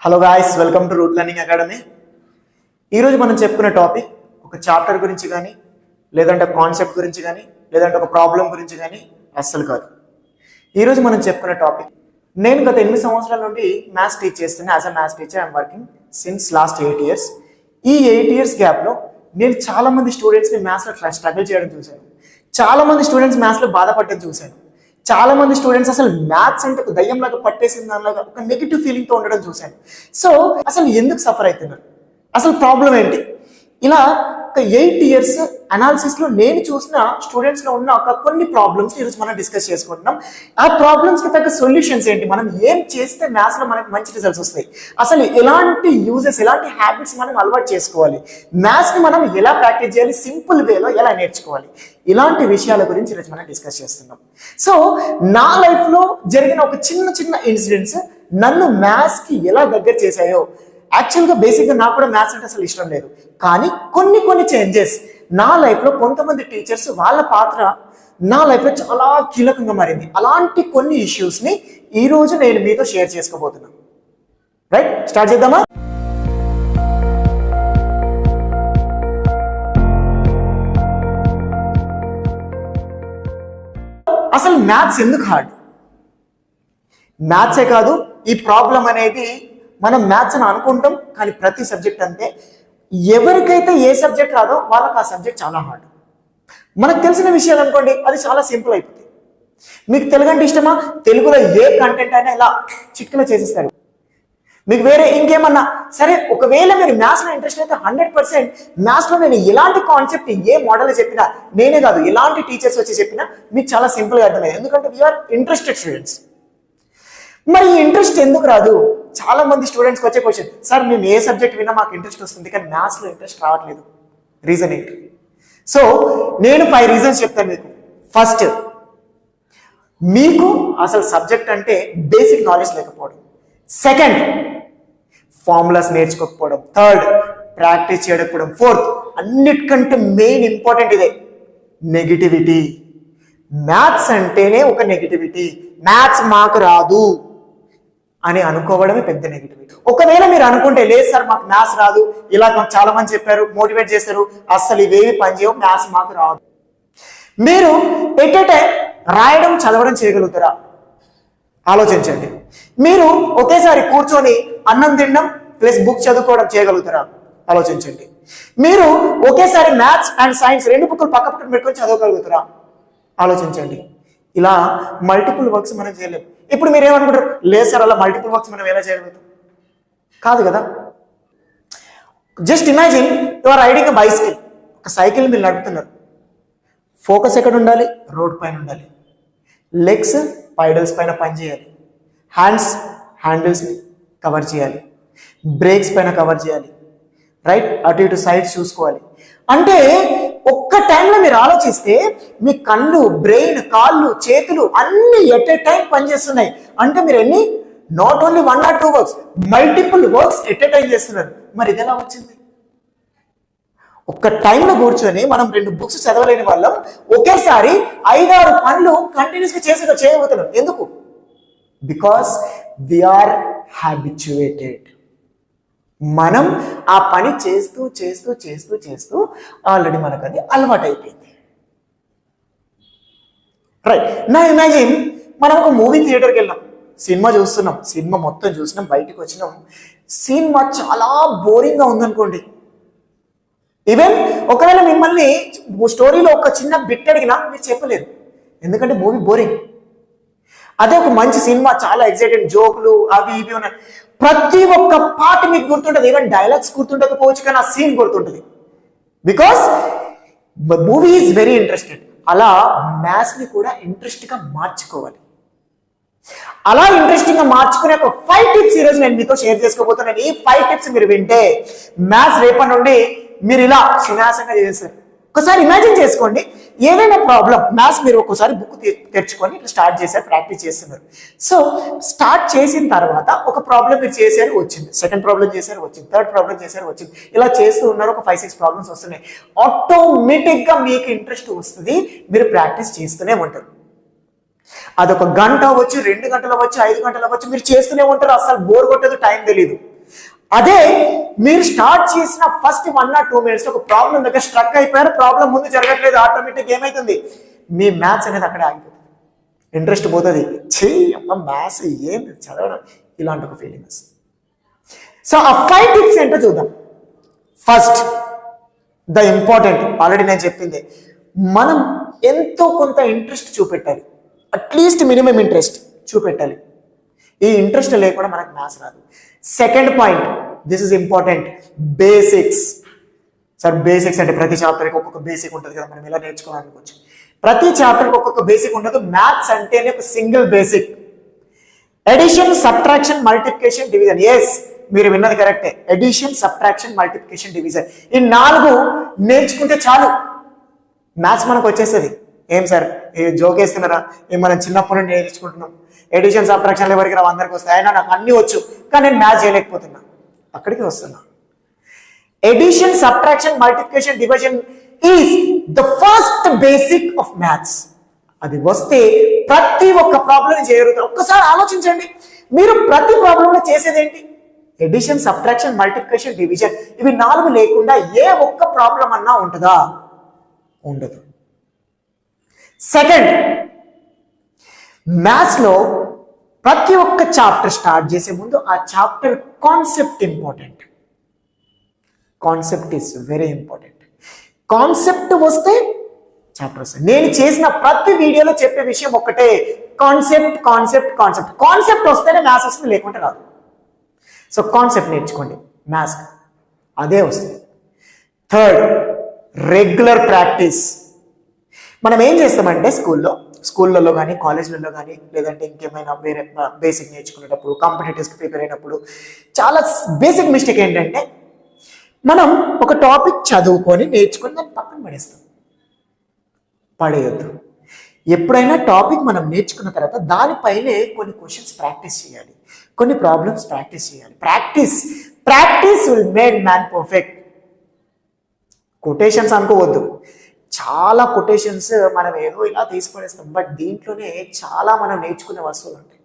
Hello guys, welcome to root learning academy. ఈరోజు మనం చెప్పుకునే టాపిక్ ఒక చాప్టర్ గురించి కానీ, లేదంటే కాన్సెప్ట్ గురించి కానీ, లేదంటే ఒక ప్రాబ్లం గురించి కానీ అస్సలు కాదు. ఈరోజు మనం చెప్పుకునే టాపిక్, నేను గత 8 సంవత్సరాల నుండి మ్యాథ్స్ టీచ్ చేస్తున్నా. As a maths teacher I'm working since last 8 years. ఈ 8 years గ్యాప్లో నేను చాలా మంది స్టూడెంట్స్ని మ్యాథ్స్లో స్ట్రగుల్ చేయడం చూశాను. చాలా మంది స్టూడెంట్స్ మ్యాథ్స్లో బాధపడడం చూశాను. చాలా మంది స్టూడెంట్స్ అసలు మ్యాథ్స్ అంటే ఒక దయ్యంలాగా పట్టేసిన దానిలాగా ఒక నెగిటివ్ ఫీలింగ్తో ఉండడం చూశాను. సో అసలు ఎందుకు సఫర్ అవుతున్నారు, అసలు ప్రాబ్లం ఏంటి? ఇలా ఒక 8 years అనాలిసిస్లో నేను చూసిన స్టూడెంట్స్లో ఉన్న ఒక కొన్ని ప్రాబ్లమ్స్ ఈరోజు మనం డిస్కస్ చేసుకుంటున్నాం. ఆ ప్రాబ్లమ్స్కి తగ్గ సొల్యూషన్స్ ఏంటి, మనం ఏం చేస్తే మ్యాథ్స్లో మనకి మంచి రిజల్ట్స్ వస్తాయి, అసలు ఎలాంటి యూజెస్, ఎలాంటి హ్యాబిట్స్ మనం అలవాటు చేసుకోవాలి, మ్యాథ్స్ని మనం ఎలా ప్రాక్టీస్ చేయాలి, సింపుల్ వేలో ఎలా నేర్చుకోవాలి, ఇలాంటి విషయాల గురించి ఈరోజు మనం డిస్కస్ చేస్తున్నాం. సో నా లైఫ్లో జరిగిన ఒక చిన్న చిన్న ఇన్సిడెంట్స్ నన్ను మ్యాథ్స్కి ఎలా దగ్గర చేశాయో. యాక్చువల్గా బేసిక్గా నాకు కూడా మ్యాథ్స్ అంటే అసలు ఇష్టం లేదు, కానీ కొన్ని చేంజెస్ నా లైఫ్లో, కొంతమంది టీచర్స్ వాళ్ళ పాత్ర నా లైఫ్లో చాలా కీలకంగా మారింది. అలాంటి కొన్ని ఇష్యూస్ని ఈరోజు నేను మీతో షేర్ చేసుకోబోతున్నాను. రైట్, స్టార్ట్ చేద్దామా? అసలు మ్యాథ్స్ ఎందుకు హార్డ్? మ్యాథ్సే కాదు, ఈ ప్రాబ్లం అనేది మనం మ్యాథ్స్ అని అనుకుంటాం, కానీ ప్రతి సబ్జెక్ట్ అంతే. ఎవరికైతే ఏ సబ్జెక్ట్ రాదో వాళ్ళకి ఆ సబ్జెక్ట్ చాలా హార్డ్. మనకు తెలిసిన విషయాలు అనుకోండి, అది చాలా సింపుల్ అయిపోతుంది. మీకు తెలుగు అంటే ఇష్టమా? తెలుగులో ఏ కంటెంట్ అయినా ఇలా చిటికలో చేసేస్తారు. మీకు వేరే ఇంకేమన్నా సరే, ఒకవేళ మీరు మ్యాథ్స్లో ఇంట్రెస్ట్ అయితే 100% మ్యాథ్స్లో నేను ఎలాంటి కాన్సెప్ట్, ఏ మోడల్ చెప్పినా, నేనే కాదు ఎలాంటి టీచర్స్ వచ్చి చెప్పినా మీకు చాలా సింపుల్గా అర్థమయ్యేది. ఎందుకంటే వీఆర్ ఇంట్రెస్టెడ్ స్టూడెంట్స్. మరి ఈ ఇంట్రెస్ట్ ఎందుకు రాదు? చాలా మంది స్టూడెంట్స్కి వచ్చే క్వశ్చన్, సార్ మేము ఏ సబ్జెక్ట్ విన్నా మాకు ఇంట్రెస్ట్ వస్తుంది, కానీ మ్యాథ్స్లో ఇంట్రెస్ట్ రావట్లేదు, రీజన్ ఏంటి? సో నేను 5 reasons చెప్తాను మీకు. ఫస్ట్, మీకు అసలు సబ్జెక్ట్ అంటే బేసిక్ నాలెడ్జ్ లేకపోవడం. సెకండ్, ఫార్ములాస్ నేర్చుకోకపోవడం. థర్డ్, ప్రాక్టీస్ చేయకపోవడం. ఫోర్త్, అన్నిటికంటే మెయిన్ ఇంపార్టెంట్ ఇదే, నెగిటివిటీ. మ్యాథ్స్ అంటేనే ఒక నెగిటివిటీ. మ్యాథ్స్ మాకు రాదు అని అనుకోవడమే పెద్ద నెగిటివిటీ. ఒకవేళ మీరు అనుకుంటే, లేదు సార్ మాకు మ్యాథ్స్ రాదు, ఇలా చాలా మంది చెప్పారు, మోటివేట్ చేస్తారు, అస్సలు ఇవేవి పనిచేయవు, మ్యాథ్స్ మాకు రాదు. మీరు ఎట్ ఏ టైం రాయడం, చదవడం చేయగలుగుతారా? ఆలోచించండి. మీరు ఒకేసారి కూర్చొని అన్నం తినడం ప్లస్ బుక్ చదువుకోవడం చేయగలుగుతారా? ఆలోచించండి. మీరు ఒకేసారి మ్యాథ్స్ అండ్ సైన్స్ 2 బుక్కులు పక్క పక్కన పెట్టుకొని చదవగలుగుతారా? ఆలోచించండి. ఇలా మల్టిపుల్ వర్క్స్ మనం చేయలేము. ఇప్పుడు మీరు ఏమనుకుంటారు, లేదు సార్ అలా మల్టిపుల్ వర్క్స్ మనం ఎలా చేయగలుగుతాం? కాదు కదా. Just imagine you are riding a bicycle. ఒక సైకిల్ మీరు నడుపుతున్నారు. ఫోకస్ ఎక్కడ ఉండాలి? రోడ్ పైన ఉండాలి. లెగ్స్ పైడల్స్ పైన పనిచేయాలి. హ్యాండ్స్ హ్యాండిల్స్ని కవర్ చేయాలి. బ్రేక్స్ పైన కవర్ చేయాలి. రైట్, అటు ఇటు సైడ్స్ చూసుకోవాలి. అంటే ఒక్క టైంలో మీరు ఆలోచిస్తే మీ కళ్ళు, బ్రెయిన్, కాళ్ళు, చేతులు అన్ని ఎట్ ఏ టైం పనిచేస్తున్నాయి. అంటే మీరు ఎన్ని, not only 1 or 2 works, multiple works at a time చేస్తున్నారు. మరి ఇది ఎలా వచ్చింది? ఒక్క టైంలో కూర్చొని మనం 2 books చదవలేని వాళ్ళం ఒకేసారి 5-6 పనులు కంటిన్యూస్గా చేయబోతున్నాం. ఎందుకు? Because we are habituated. మనం ఆ పని చేస్తూ చేస్తూ చేస్తూ చేస్తూ ఆల్రెడీ మనకు అది అలవాటు అయిపోయింది. రైట్, నా ఇమాజిన్ మనం ఒక మూవీ థియేటర్కి వెళ్ళాం, సినిమా చూస్తున్నాం, సినిమా మొత్తం చూసినాం, బయటకు వచ్చినాం, సినిమా చాలా బోరింగ్గా ఉందనుకోండి. ఈవెన్ ఒకవేళ మిమ్మల్ని స్టోరీలో ఒక చిన్న బిట్ అడిగినా మీరు చెప్పలేరు, ఎందుకంటే మూవీ బోరింగ్. అదే ఒక మంచి సినిమా, చాలా ఎక్సైటెడ్, జోకులు అవి ఇవి ఉన్నాయి, ప్రతి ఒక్క పార్ట్ మీకు గుర్తుంటుంది. ఈవెన్ డైలాగ్స్ గుర్తుండకపోవచ్చు, కానీ ఆ సీన్ గుర్తుంటుంది. Because movie is very interested. అలా మ్యాథ్స్ని కూడా ఇంట్రెస్ట్గా మార్చుకోవాలి. అలా ఇంట్రెస్టింగ్గా మార్చుకునే ఒక 5 tips ఈరోజు నేను మీతో షేర్ చేసుకోబోతున్నాను. ఈ 5 tips మీరు వింటే మ్యాథ్స్ రేపటి నుండి మీరు ఇలా సునాయాసంగా చేసేస్తారు. ఒకసారి ఇమాజిన్ చేసుకోండి, ఏదైనా ప్రాబ్లం మ్యాథ్స్ మీరు ఒక్కసారి బుక్ తెచ్చుకొని ఇట్లా స్టార్ట్ చేశారు, ప్రాక్టీస్ చేస్తున్నారు. సో స్టార్ట్ చేసిన తర్వాత ఒక ప్రాబ్లం మీరు చేశారు, వచ్చింది. సెకండ్ ప్రాబ్లం చేశారు, వచ్చింది. థర్డ్ ప్రాబ్లం చేశారు, వచ్చింది. ఇలా చేస్తూ ఉన్నారు, ఒక 5-6 ప్రాబ్లమ్స్ వస్తున్నాయి. ఆటోమేటిక్గా మీకు ఇంట్రెస్ట్ వస్తుంది, మీరు ప్రాక్టీస్ చేస్తూనే ఉంటారు. అదొక గంట అవ్వచ్చు, 2 గంటలు అవ్వచ్చు, 5 గంటలు అవ్వచ్చు, మీరు చేస్తూనే ఉంటారు. అసలు బోర్ కొట్టదు, టైం తెలియదు. అదే మీరు స్టార్ట్ చేసిన ఫస్ట్ 1 or 2 minutes ఒక ప్రాబ్లం దగ్గర స్ట్రక్ అయిపోయారు, ప్రాబ్లం ముందు జరగట్లేదు, ఆటోమేటిక్ ఏమవుతుంది, మీ మ్యాథ్స్ అనేది అక్కడే ఆగిపోతుంది, ఇంట్రెస్ట్ పోతుంది, అమ్మ మ్యాథ్స్ ఏం చదవడం, ఇలాంటి ఒక ఫీలింగ్ వస్తుంది. సో ఆ 5 tips ఏంటో చూద్దాం. ఫస్ట్ ద ఇంపార్టెంట్, ఆల్రెడీ నేను చెప్పింది, మనం ఎంతో కొంత ఇంట్రెస్ట్ చూపెట్టాలి, అట్లీస్ట్ మినిమం ఇంట్రెస్ట్ చూపెట్టాలి. ఈ ఇంట్రెస్ట్ లేకుండా మనకు మ్యాథ్స్ రాదు. Second point, this is important, basics. Sir basics అంటే ప్రతి చాప్టర్కి ఒక్కొక్క బేసిక్ ఉంటుంది కదా, మనం ఎలా నేర్చుకోవాలనుకోవచ్చు. ప్రతి చాప్టర్కి ఒక్కొక్క బేసిక్ ఉండదు. మ్యాథ్స్ అంటేనే ఒక single basic, addition, subtraction, multiplication, division. Yes, మీరు విన్నది కరెక్టే, ఎడిషన్, సబ్ట్రాక్షన్, మల్టిప్లికేషన్, డివిజన్, ఈ 4 నేర్చుకుంటే చాలు, మ్యాథ్స్ మనకు వచ్చేస్తుంది. ఏం సార్ ఏ జోకేస్తున్నారా, మనం చిన్నప్పటి నుండి నేర్చుకుంటున్నాం, ఎడిషన్ సబ్ట్రాక్షన్ ఎవరికి రావు, అందరికి వస్తాయి, అయినా నాకు అన్ని వచ్చు కానీ నేను మ్యాథ్స్ చేయలేకపోతున్నా. అక్కడికి వస్తున్నా. Addition, subtraction, multiplication, division is the first basic of maths. అది వస్తే ప్రతి ఒక్క ప్రాబ్లం చేయగలుగుతారు. ఒక్కసారి ఆలోచించండి, మీరు ప్రతి ప్రాబ్లంలో చేసేది ఏంటి, ఎడిషన్, సబ్ట్రాక్షన్, మల్టిప్లికేషన్, డివిజన్, ఇవి 4 లేకుండా ఏ ఒక్క ప్రాబ్లం అన్నా ఉంటుందా, ఉండదు. సెకండ్, మ్యాథ్స్ లో ప్రతి ఒక్క చాప్టర్ స్టార్ట్ చేసే ముందు ఆ chapter concept important. Concept is very important. Concept వస్తే చాప్టర్ వస్తుంది. నేను చేసిన ప్రతి వీడియోలో చెప్పే విషయం ఒక్కటే, కాన్సెప్ట్ కాన్సెప్ట్ కాన్సెప్ట్. కాన్సెప్ట్ వస్తేనే మ్యాథ్స్ వస్తుంది, లేకుంటే రాదు. సో కాన్సెప్ట్ నేర్చుకోండి, మ్యాథ్స్ అదే వస్తుంది. Third, regular practice. మనం ఏం చేస్తామంటే స్కూళ్ళలో కానీ కాలేజ్లలో కానీ లేదంటే ఇంకేమైనా వేరే బేసిక్ నేర్చుకునేటప్పుడు కాంపిటేటివ్స్కి ప్రిపేర్ అయినప్పుడు చాలా బేసిక్ మిస్టేక్ ఏంటంటే మనం ఒక టాపిక్ చదువుకొని నేర్చుకొని దాన్ని పక్కన పడేయొద్దు. ఎప్పుడైనా టాపిక్ మనం నేర్చుకున్న తర్వాత దానిపైనే కొన్ని క్వశ్చన్స్ ప్రాక్టీస్ చేయాలి, కొన్ని ప్రాబ్లమ్స్ ప్రాక్టీస్ చేయాలి. Practice will make man perfect. Quotations అనుకోవద్దు, చాలా కొటేషన్స్ మనం ఏదో ఇలా తీసుకునేస్తాం, బట్ దీంట్లోనే చాలా మనం నేర్చుకునే వస్తువులు ఉంటాయి.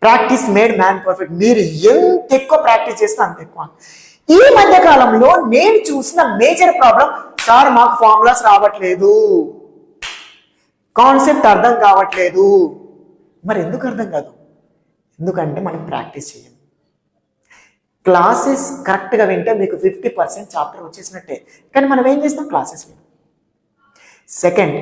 Practice made man perfect. మీరు ఎంత ఎక్కువ ప్రాక్టీస్ చేస్తే అంత ఎక్కువ. ఈ మధ్య కాలంలో నేను చూసిన మేజర్ ప్రాబ్లం, సార్ మాకు ఫార్ములాస్ రావట్లేదు, కాన్సెప్ట్ అర్థం కావట్లేదు. మరి ఎందుకు అర్థం కాదు? ఎందుకంటే మనం ప్రాక్టీస్ చేయం. క్లాసెస్ కరెక్ట్గా వింటే మీకు 50% చాప్టర్ వచ్చేసినట్టే, కానీ మనం ఏం చేస్తాం, క్లాసెస్ వినం. సెకండ్,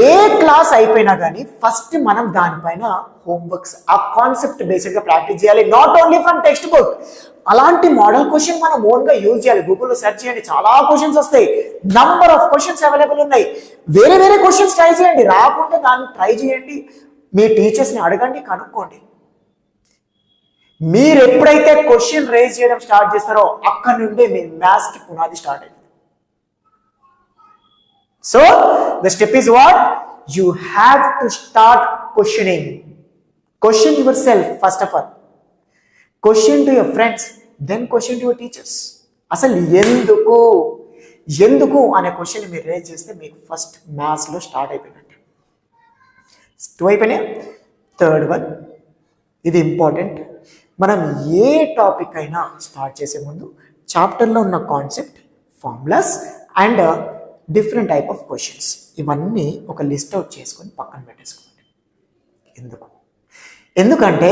ఏ క్లాస్ అయిపోయినా కానీ ఫస్ట్ మనం దానిపైన హోంవర్క్స్, ఆ కాన్సెప్ట్ బేసిక్గా ప్రాక్టీస్ చేయాలి. Not only from text book, అలాంటి మోడల్ క్వశ్చన్ మనం ఓన్గా యూజ్ చేయాలి. గూగుల్లో సెర్చ్ చేయండి, చాలా క్వశ్చన్స్ వస్తాయి, నంబర్ ఆఫ్ క్వశ్చన్స్ అవైలబుల్ ఉన్నాయి. వేరే వేరే క్వశ్చన్స్ ట్రై చేయండి, రాకుంటే దాన్ని ట్రై చేయండి, మీ టీచర్స్ని అడగండి, కనుక్కోండి. మీరు ఎప్పుడైతే క్వశ్చన్ రేజ్ చేయడం స్టార్ట్ చేస్తారో అక్కడి నుండి మీ మ్యాథ్స్కి పునాది స్టార్ట్ అయింది. So the step is what? You have to start questioning. Question yourself first of all. Question to your friends, then question to your teachers. అసలు ఎందుకు అనే క్వశ్చన్ మీరు రేజ్ చేస్తే మీకు ఫస్ట్ మ్యాథ్స్లో స్టార్ట్ అయిపోయినట్టు. 2 అయిపోయినాయి. థర్డ్ వన్, ఇది ఇంపార్టెంట్. మనం ఏ టాపిక్ అయినా స్టార్ట్ చేసే ముందు చాప్టర్లో ఉన్న concept, formulas and different type of questions ఇవన్నీ ఒక లిస్ట్ అవుట్ చేసుకొని పక్కన పెట్టేసుకోండి. ఎందుకంటే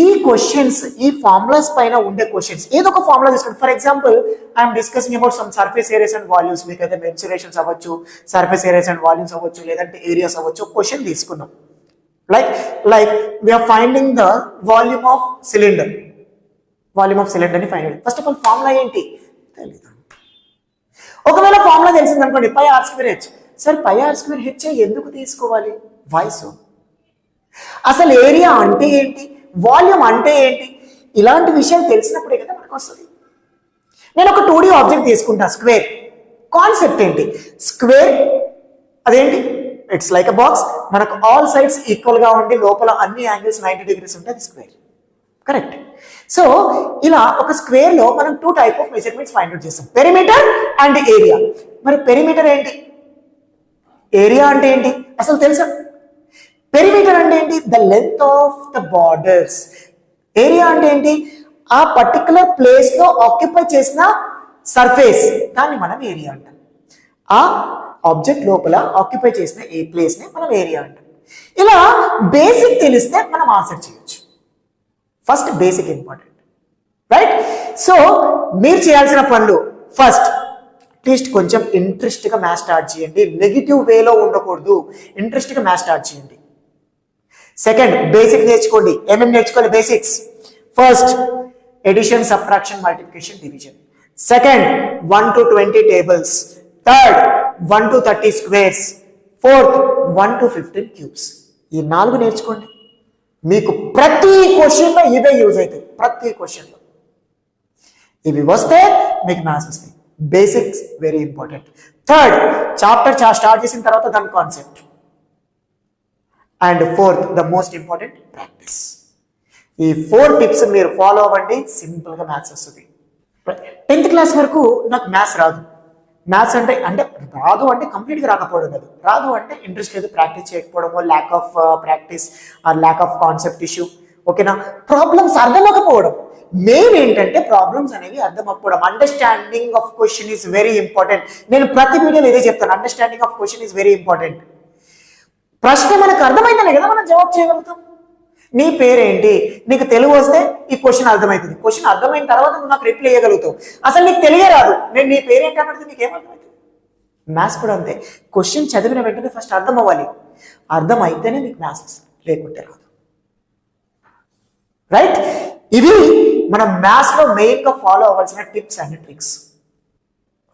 ఈ క్వశ్చన్స్, ఈ ఫార్ములాస్ పైన ఉండే క్వశ్చన్స్, ఏదో ఒక ఫార్ములా తీసుకోండి. For example I'm discussing about some surface areas and volumes. మీకైతే మెన్సురేషన్స్ అవ్వచ్చు, సర్ఫేస్ ఏరియాస్ అండ్ వాల్యూమ్స్ అవ్వచ్చు, లేదంటే ఏరియాస్ అవ్వచ్చు. క్వశ్చన్ తీసుకున్నాం, like we are finding the volume of cylinder. Volume of సిలిండర్ని ఫైండ్ చేయండి. ఫస్ట్ ఆఫ్ ఆల్ ఫార్ములా ఏంటి తెలీదు. ఒకవేళ ఫార్ములా తెలిసింది అనుకోండి, pi r square h. Sir pi r square h ఎందుకు తీసుకోవాలి? వాయిస్. అసలు ఏరియా అంటే ఏంటి, వాల్యూమ్ అంటే ఏంటి, ఇలాంటి విషయాలు తెలిసినప్పుడే కదా మనకు వస్తుంది. నేను ఒక 2D ఆబ్జెక్ట్ తీసుకుంటా, స్క్వేర్. కాన్సెప్ట్ ఏంటి, స్క్వేర్ అదేంటి, ఇట్స్ లైక్ అ బాక్స్. మనకు ఆల్ సైడ్స్ ఈక్వల్గా ఉండి లోపల అన్ని యాంగిల్స్ 90 degrees ఉంటుంది, స్క్వేర్. కరెక్ట్. సో ఇలా ఒక స్క్వేర్ లో మనం 2 type of measurements find out చేస్తాం, పెరిమీటర్ అండ్ ఏరియా. మరి పెరిమీటర్ ఏంటి, ఏరియా అంటే ఏంటి అసలు తెలుసా? పెరిమీటర్ అంటే ఏంటి, the length of the borders. Area అంటే ఏంటి, ఆ పర్టికులర్ ప్లేస్లో ఆక్యుపై చేసిన సర్ఫేస్ దాన్ని మనం ఏరియా అంటాం. ఆ ఆబ్జెక్ట్ లోపల ఆక్యుపై చేసిన ఏ ప్లేస్ని మనం ఏరియా అంటాం. ఇలా బేసిక్ తెలిస్తే మనం ఆన్సర్ చేయొచ్చు. First basic important, right? So మీరు చేయాల్సిన పనులు, ఫస్ట్ అట్లీస్ట్ కొంచెం ఇంట్రెస్ట్గా మ్యాథ్స్ స్టార్ట్ చేయండి. నెగిటివ్ వేలో ఉండకూడదు, ఇంట్రెస్ట్గా మ్యాథ్స్ స్టార్ట్ చేయండి. సెకండ్, బేసిక్ నేర్చుకోండి. ఏమేమి నేర్చుకోవాలి? Basics. First, addition, subtraction, multiplication, division. Second, 1 to 20 tables. Third, 1 to 30 squares. Fourth, 1 to 15 cubes. ఈ 4 నేర్చుకోండి. మీకు ప్రతి క్వశ్చన్లో ఇవే యూజ్ అవుతాయి. ప్రతి క్వశ్చన్లో ఇవి వస్తే మీకు మ్యాథ్స్ వస్తాయి. Basics very important. Third, chapter start చేసిన తర్వాత దాని concept. And fourth, the most important, practice. ఈ 4 టిప్స్ మీరు ఫాలో అవ్వండి, సింపుల్గా మ్యాథ్స్ వస్తుంది. 10th క్లాస్ వరకు నాకు మ్యాథ్స్ రాదు. మ్యాథ్స్ అంటే రాదు అంటే కంప్లీట్గా రాకపోవడం కాదు, రాదు అంటే ఇంట్రెస్ట్ లేదు, ప్రాక్టీస్ చేయకపోవడమో, lack of practice or lack of concept issue. ఓకేనా? ప్రాబ్లమ్స్ అర్థమకపోవడం. మెయిన్ ఏంటంటే ప్రాబ్లమ్స్ అనేవి అర్థమకపోవడం. Understanding of question is very important. నేను ప్రతి వీడియోలో ఇదే చెప్తాను, understanding of question is very important. ప్రశ్న మనకు అర్థమైతేనే కదా మనం జవాబు చేయగలుగుతాం. నీ పేరేంటి, నీకు తెలుగు వస్తే ఈ క్వశ్చన్ అర్థమవుతుంది. క్వశ్చన్ అర్థమైన తర్వాత నువ్వు నాకు రిప్లై చేయగలుగుతావు. అసలు నీకు తెలియరాదు, నేను నీ పేరేంటి అన్నది నీకు ఏమర్థమవుతుంది? మ్యాథ్స్ కూడా అంతే. క్వశ్చన్ చదివిన వెంటనే ఫస్ట్ అర్థం అవ్వాలి. అర్థం అయితేనే నీకు మ్యాథ్స్ వస్తుంది, లేకుంటే రాదు. రైట్? ఇవి మనం మ్యాథ్స్లో మెయిన్గా ఫాలో అవ్వాల్సిన టిప్స్ అండ్ ట్రిక్స్.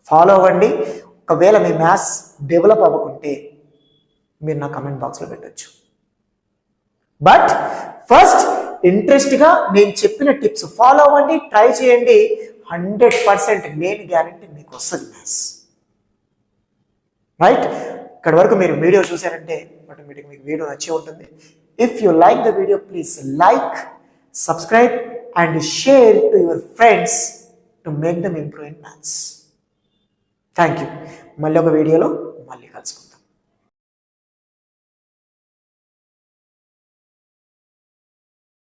ఫాలో అవ్వండి. ఒకవేళ మీ మ్యాథ్స్ డెవలప్ అవ్వకుంటే మీరు నా కమెంట్ బాక్స్లో పెట్టచ్చు. బట్ ఫస్ట్ ఇంట్రెస్ట్గా నేను చెప్పిన టిప్స్ ఫాలో అవ్వండి, ట్రై చేయండి. 100% నేను గ్యారంటీ మీకు వస్తుంది మ్యాథ్స్. రైట్? ఇక్కడ వరకు మీరు వీడియో చూసారంటే ఆటోమేటిక్ మీకు వీడియో నచ్చే ఉంటుంది. If you like the video, please like, subscribe and share to your friends to make them improve in maths. Thank you. మళ్ళీ ఒక వీడియోలో మళ్ళీ కలుసుకుందాం.